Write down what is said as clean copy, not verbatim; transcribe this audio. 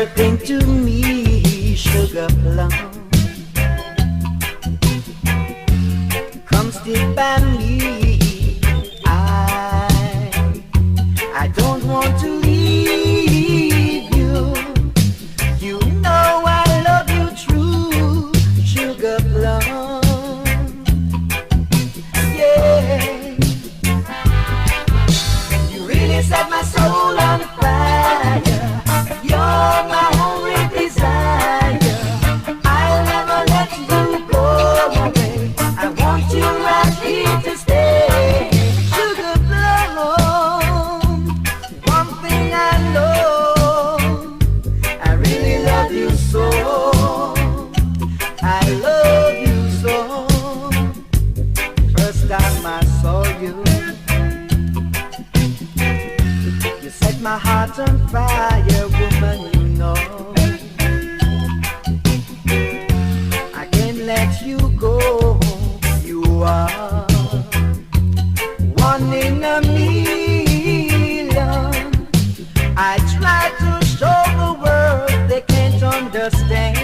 everything to me, sugar plum. Come stick by me. I don't want to leave you. You know I love you true, sugar plum. Yeah. You really set my soul on fire. You're my only desire. I'll never let you go away. I want you right here to stay. Sugar plum, one thing I know, I really love you so. I love you so. First time I saw you, you set my heart on fire, woman, you know. I can't let you go. You are one in a million. I try to show the world they can't understand.